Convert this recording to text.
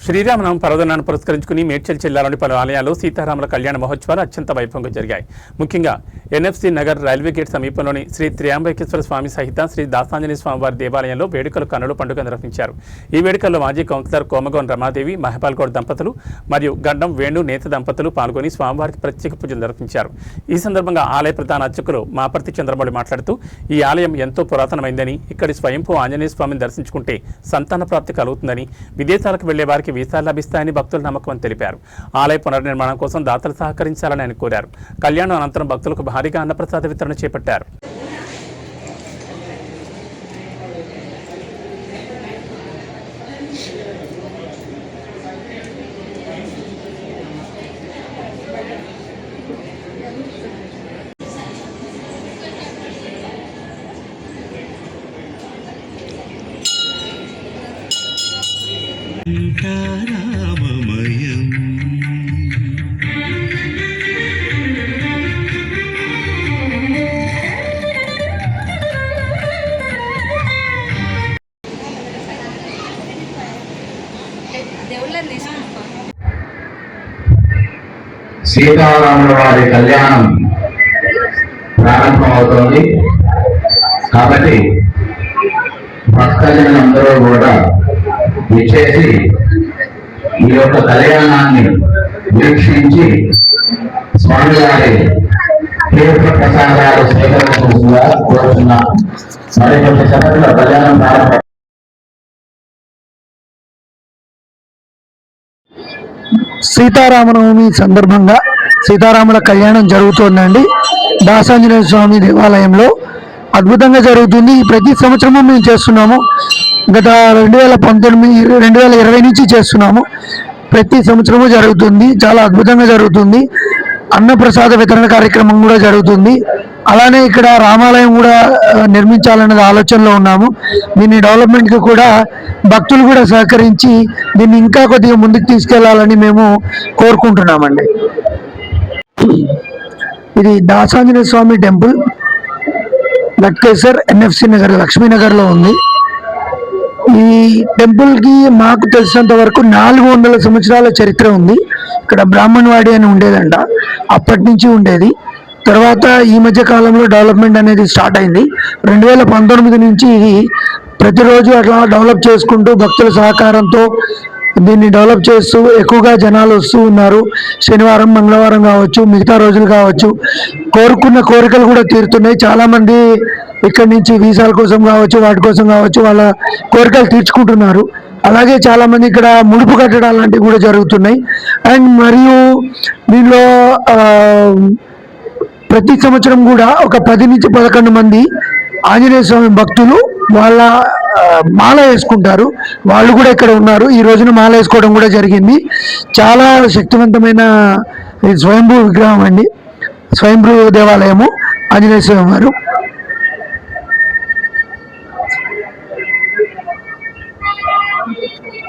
శ్రీరామనవమి పర్వదినాన్ని పురస్కరించుకుని మేడ్చల్ జిల్లాలోని పలు ఆలయాల్లో సీతారాముల కళ్యాణ మహోత్సవాలు అత్యంత వైభవంగా జరిగాయి. ముఖ్యంగా ఎన్ఎఫ్సి నగర్ రైల్వే గేట్ సమీపంలోని శ్రీ త్రియాంబకేశ్వర స్వామి సహిత శ్రీ దాసాంజనేయ స్వామివారి దేవాలయంలో వేడుకలు కన్నుల పండుగ నిర్వహించారు. ఈ వేడుకల్లో మాజీ కౌన్సిలర్ కోమగోన్ రమాదేవి, మహపాల్గౌడ్ దంపతులు మరియు గడ్డం వేణు నేత దంపతులు పాల్గొని స్వామివారికి ప్రత్యేక పూజలు నిర్వహించారు. ఈ సందర్భంగా ఆలయ ప్రధాన అర్చకులు మాపర్తి చంద్రమౌళి మాట్లాడుతూ ఈ ఆలయం ఎంతో పురాతనమైందని, ఇక్కడి స్వయంభూ ఆంజనేయ స్వామిని దర్శించుకుంటే సంతాన ప్రాప్తి కలుగుతుందని, విదేశాలకు వెళ్లే వారికి వీసాలు లభిస్తాయని భక్తుల నమ్మకం తెలిపారు. ఆలయ పునర్నిర్మాణం కోసం దాతలు సహకరించాలని ఆయన కోరారు. కళ్యాణం అనంతరం భక్తులకు భారీగా అన్నప్రసాద వితరణ చేపట్టారు. రామమయం సీతారాముల వారి కళ్యాణం ప్రారంభమవుతోంది కాబట్టి భక్తజనులందరూ కూడా విచ్చేసి ఈ యొక్క కళ్యాణాన్ని వీక్షించి స్వామివారి తీర్థ ప్రసాదాలు స్వీకరించవలసిందిగా కోరుతున్నాం. మరికొన్ని సెకండ్ల కళ్యాణం ప్రారంభం. సీతారామనవమి సందర్భంగా సీతారాముల కళ్యాణం జరుగుతోందండి. దాసాంజనేయ స్వామి దేవాలయంలో అద్భుతంగా జరుగుతుంది. ప్రతి సంవత్సరము మేము చేస్తున్నాము. గత 2020 నుంచి చేస్తున్నాము. ప్రతి సంవత్సరము జరుగుతుంది. చాలా అద్భుతంగా జరుగుతుంది. అన్నప్రసాద వితరణ కార్యక్రమం కూడా జరుగుతుంది. అలానే ఇక్కడ రామాలయం కూడా నిర్మించాలన్నది ఆలోచనలో ఉన్నాము. దీన్ని డెవలప్మెంట్కి కూడా భక్తులు కూడా సహకరించి దీన్ని ఇంకా కొద్దిగా ముందుకు తీసుకెళ్లాలని మేము కోరుకుంటున్నామండి. ఇది దాసాంజనేయ స్వామి టెంపుల్, లట్కేసర్ ఎన్ఎఫ్సి నగర్ లక్ష్మీనగర్లో ఉంది. ఈ టెంపుల్కి మాకు తెలిసినంత వరకు 400 సంవత్సరాల చరిత్ర ఉంది. ఇక్కడ బ్రాహ్మణవాడి అని ఉండేదంట, అప్పటి నుంచి ఉండేది. తర్వాత ఈ మధ్య కాలంలో డెవలప్మెంట్ అనేది స్టార్ట్ అయింది. 2019 నుంచి ఇది ప్రతిరోజు అట్లా డెవలప్ చేసుకుంటూ భక్తుల సహకారంతో దీన్ని డెవలప్ చేస్తూ ఎక్కువగా జనాలు వస్తూ ఉన్నారు. శనివారం, మంగళవారం కావచ్చు, మిగతా రోజులు కావచ్చు, కోరుకున్న కోరికలు కూడా తీరుతున్నాయి. చాలామంది ఇక్కడి నుంచి వీసాల కోసం కావచ్చు, వాటి కోసం కావచ్చు, వాళ్ళ కోరికలు తీర్చుకుంటున్నారు. అలాగే చాలామంది ఇక్కడ ముడుపు కట్టడాలు లాంటివి కూడా జరుగుతున్నాయి. అండ్ మరియు దీనిలో ప్రతి సంవత్సరం కూడా ఒక 10 నుంచి 11 మంది ఆంజనేయ స్వామి భక్తులు వాళ్ళ మాల వేసుకుంటారు. వాళ్ళు కూడా ఇక్కడ ఉన్నారు. ఈ రోజున మాల వేసుకోవడం కూడా జరిగింది. చాలా శక్తివంతమైన స్వయంభూ విగ్రహం అండి, స్వయంభూ దేవాలయము ఆంజనేయ స్వామి వారు.